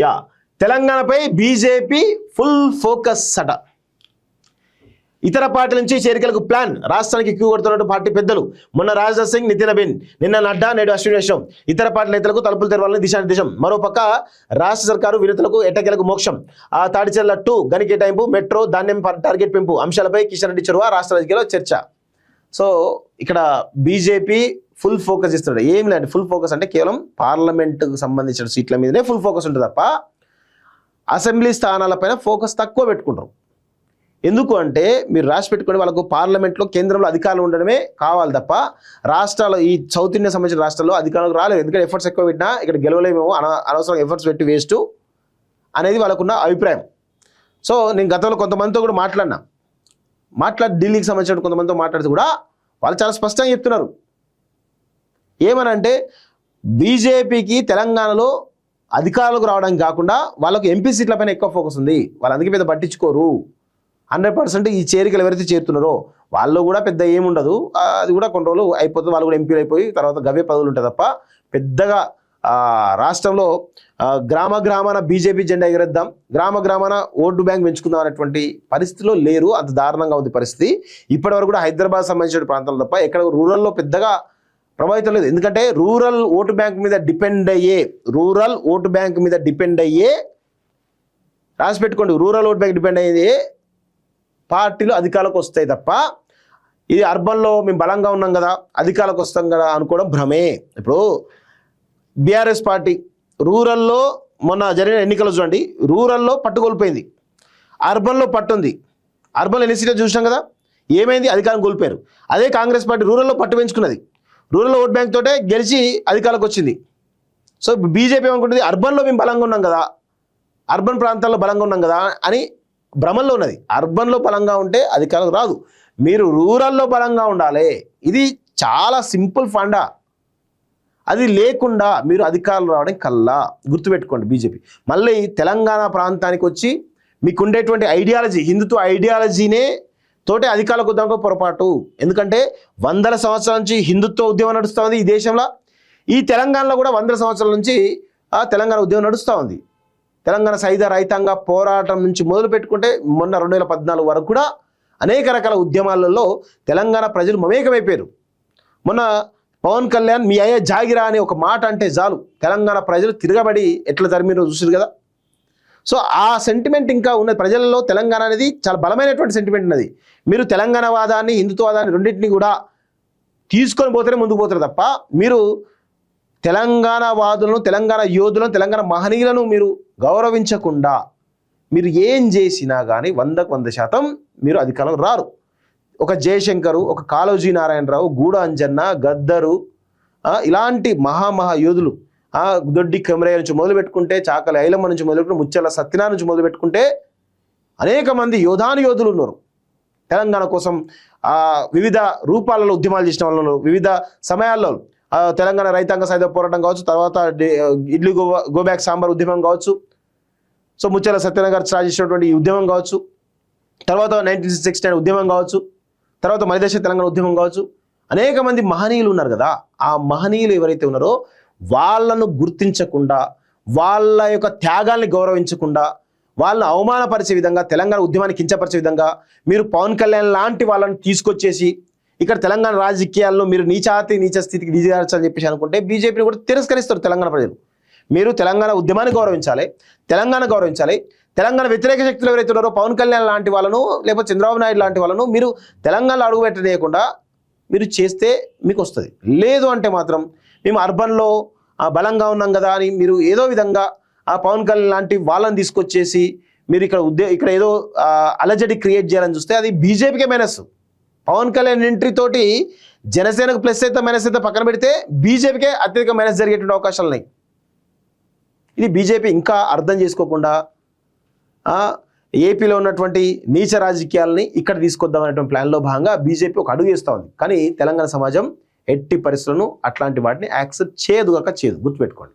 Yeah తెలంగాణపై BJP full focus అట. ఇతర పార్టీల నుంచి చేరికలకు ప్లాన్. రాష్ట్రానికి ఎక్కువ కొడుతున్నట్టు పార్టీ పెద్దలు. మొన్న రాజ్నాథ్ సింగ్, నితిన్ నబీన్, నిన్న నడ్డా, నేడు అశ్విని వైష్ణవ్. ఇతర పార్టీ నేతలకు తలుపులు తెరవాలని దిశానిర్దేశం. మరోపక్క రాష్ట్ర సర్కారు వినతులకు ఎట్టకేలకు మోక్షం. ఆ తాడిచెర్ల 2 గని కేటాయింపు, మెట్రో, ధాన్యం టార్గెట్ పెంపు అంశాలపై కిషన్ రెడ్డి చొరవ, రాష్ట్ర రాజకీయాల్లో చర్చ. సో ఇక్కడ బీజేపీ ఫుల్ ఫోకస్ ఇస్తున్నాడు. ఏం లేదు, ఫుల్ ఫోకస్ అంటే కేవలం పార్లమెంటుకు సంబంధించిన సీట్ల మీదనే ఫుల్ ఫోకస్ ఉంటుంది తప్ప అసెంబ్లీ స్థానాలపైన ఫోకస్ తక్కువ పెట్టుకుంటారు. ఎందుకు అంటే మీరు రాసి పెట్టుకుని వాళ్ళకు పార్లమెంట్లో కేంద్రంలో అధికారులు ఉండడమే కావాలి తప్ప రాష్ట్రాలు, ఈ సౌత్ ఇండియా సంబంధించిన రాష్ట్రాల్లో అధికారులకు రాలేదు. ఎందుకంటే ఎఫర్ట్స్ ఎక్కువ పెట్టినా ఇక్కడ గెలవలేమేమో, అనవసరం ఎఫర్ట్స్ పెట్టి వేస్ట్ అనేది వాళ్ళకున్న అభిప్రాయం. సో నేను గతంలో కొంతమందితో కూడా మాట్లాడి ఢిల్లీకి సంబంధించిన కొంతమందితో మాట్లాడితే కూడా వాళ్ళు చాలా స్పష్టంగా చెప్తున్నారు. ఏమనంటే బీజేపీకి తెలంగాణలో అధికారులకు రావడానికి కాకుండా వాళ్ళకు ఎంపీ సీట్లపైన ఎక్కువ ఫోకస్ ఉంది. వాళ్ళు అందుకే పెద్ద పట్టించుకోరు. 100% ఈ చేరికలు ఎవరైతే చేరుతున్నారో వాళ్ళు కూడా పెద్ద ఏముండదు, అది కూడా కొన్ని రోజులు అయిపోతుంది. వాళ్ళు కూడా ఎంపీలు అయిపోయి తర్వాత గవ్య పదవులు ఉంటాయి తప్ప పెద్దగా రాష్ట్రంలో గ్రామాన బీజేపీ జెండా ఎగరేద్దాం, గ్రామాన ఓటు బ్యాంక్ పెంచుకుందాం అనేటువంటి పరిస్థితిలో లేరు. అంత దారుణంగా ఉంది పరిస్థితి. ఇప్పటివరకు కూడా హైదరాబాద్ సంబంధించిన ప్రాంతాల్లో తప్ప ఎక్కడ రూరల్లో పెద్దగా ప్రభావితం లేదు. ఎందుకంటే రూరల్ ఓటు బ్యాంక్ మీద డిపెండ్ అయ్యే రాసి పెట్టుకోండి, రూరల్ ఓటు బ్యాంక్ డిపెండ్ అయ్యే పార్టీలు అధికారులకు వస్తాయి తప్ప ఇది అర్బన్లో మేము బలంగా ఉన్నాం కదా అధికారులకు వస్తాం కదా అనుకోవడం భ్రమే. ఇప్పుడు బీఆర్ఎస్ పార్టీ రూరల్లో మొన్న జరిగిన ఎన్నికలు చూడండి, రూరల్లో పట్టుకోల్పోయింది, అర్బన్లో పట్టుంది. అర్బన్లో ఎన్ని సీట్లు చూసాం కదా, ఏమైంది, అధికారం కోల్పోయారు. అదే కాంగ్రెస్ పార్టీ రూరల్లో పట్టు పెంచుకున్నది, రూరల్ ఓట్ బ్యాంక్ తోటే గెలిచి అధికారులకు వచ్చింది. సో బీజేపీ ఏమనుకుంటుంది, అర్బన్లో మేము బలంగా ఉన్నాం కదా, అర్బన్ ప్రాంతాల్లో బలంగా ఉన్నాం కదా అని భ్రమంలో ఉన్నది. అర్బన్లో బలంగా ఉంటే అధికారులకు రాదు, మీరు రూరల్లో బలంగా ఉండాలి. ఇది చాలా సింపుల్ ఫండా. అది లేకుండా మీరు అధికారులు రావడం కల్లా గుర్తుపెట్టుకోండి. బీజేపీ మళ్ళీ తెలంగాణ ప్రాంతానికి వచ్చి మీకు ఉండేటువంటి ఐడియాలజీ, హిందుత్వ ఐడియాలజీనే తోటే అధికారులకు వద్దామో పొరపాటు. ఎందుకంటే 100 సంవత్సరాల నుంచి హిందుత్వ ఉద్యమం నడుస్తూ ఉంది ఈ దేశంలో. ఈ తెలంగాణలో కూడా 100 సంవత్సరాల నుంచి తెలంగాణ ఉద్యమం నడుస్తూ ఉంది. తెలంగాణ సైద రైతాంగ పోరాటం నుంచి మొదలు పెట్టుకుంటే మొన్న 2014 వరకు కూడా అనేక రకాల ఉద్యమాలలో తెలంగాణ ప్రజలు మమేకమైపోయారు. మొన్న పవన్ కళ్యాణ్ మీ అయ్యే జాగిరా అని ఒక మాట అంటే చాలు తెలంగాణ ప్రజలు తిరగబడి ఎట్లా తరిమిరో చూసారు కదా. సో ఆ సెంటిమెంట్ ఇంకా ఉన్నది ప్రజలలో. తెలంగాణ అనేది చాలా బలమైనటువంటి సెంటిమెంట్ ఉన్నది. మీరు తెలంగాణ వాదాన్ని, హిందుత్వవాదాన్ని రెండింటినీ కూడా తీసుకొని పోతేనే ముందుకు పోతారు తప్ప మీరు తెలంగాణ వాదులను, తెలంగాణ యోధులను, తెలంగాణ మహనీయులను మీరు గౌరవించకుండా మీరు ఏం చేసినా కానీ 100% మీరు అధికారంలో రారు. ఒక జయశంకరు, ఒక కాళోజీ నారాయణరావు, గూడ అంజన్న, గద్దరు, ఇలాంటి మహా యోధులు, దొడ్డి కెమరయ్య నుంచి మొదలు పెట్టుకుంటే, చాకలి ఐలమ్మ నుంచి మొదలు పెట్టుకుంటే, ముచ్చల సత్యనారాయణ నుంచి మొదలు పెట్టుకుంటే అనేక మంది యోధులు ఉన్నారు. తెలంగాణ కోసం వివిధ రూపాలలో ఉద్యమాలు చేసిన వాళ్ళు, వివిధ సమయాల్లో తెలంగాణ రైతాంగ సాయుధ పోరాటం కావచ్చు, తర్వాత ఇడ్లీ గోబ్యాక్ సాంబార్ ఉద్యమం కావచ్చు, సో ముచ్చల సత్యనారాయణ గారు స్టార్ట్ చేసినటువంటి ఈ ఉద్యమం కావచ్చు, తర్వాత 1969 ఉద్యమం కావచ్చు, తర్వాత మలిదశ తెలంగాణ ఉద్యమం కావచ్చు. అనేక మంది మహనీయులు ఉన్నారు కదా. ఆ మహనీయులు ఎవరైతే ఉన్నారో వాళ్ళను గుర్తించకుండా, వాళ్ళ యొక్క త్యాగాల్ని గౌరవించకుండా, వాళ్ళని అవమానపరిచే విధంగా, తెలంగాణ ఉద్యమాన్ని కించపరిచే విధంగా మీరు పవన్ కళ్యాణ్ లాంటి వాళ్ళని తీసుకొచ్చేసి ఇక్కడ తెలంగాణ రాజకీయాల్లో మీరు నీచ స్థితికి దిగజార్చాలని చెప్పేసి అనుకుంటే బీజేపీని కూడా తిరస్కరిస్తారు తెలంగాణ ప్రజలు. మీరు తెలంగాణ ఉద్యమాన్ని గౌరవించాలి, తెలంగాణ వ్యతిరేక శక్తులు ఎవరైతే ఉన్నారో పవన్ కళ్యాణ్ లాంటి వాళ్ళను, లేకపోతే చంద్రబాబు నాయుడు లాంటి వాళ్ళను మీరు తెలంగాణలో అడుగు పెట్టనీయకుండా మీరు చేస్తే మీకు వస్తుంది. లేదు అంటే మాత్రం మేము అర్బన్లో బలంగా ఉన్నాం కదా అని మీరు ఏదో విధంగా పవన్ కళ్యాణ్ లాంటి వాళ్ళని తీసుకొచ్చేసి మీరు ఇక్కడ ఏదో అలజడి క్రియేట్ చేయాలని చూస్తే అది బీజేపీకే మైనస్. పవన్ కళ్యాణ్ ఎంట్రీ తోటి జనసేనకు ప్లస్ అయితే మైనస్ అయితే పక్కన పెడితే బీజేపీకే అత్యధిక మైనస్ జరిగేటువంటి అవకాశాలు ఉన్నాయి. ఇది బీజేపీ ఇంకా అర్థం చేసుకోకుండా ఏపీలో ఉన్నటువంటి నీచ రాజకీయాలని ఇక్కడ తీసుకొద్దాం అనేటువంటి ప్లాన్లో భాగంగా బీజేపీ ఒక అడుగు వేస్తూ ఉంది. కానీ తెలంగాణ సమాజం ఎట్టి పరిస్థితులను అట్లాంటి వాటిని యాక్సెప్ట్ చేయదు, గుర్తుపెట్టుకోండి.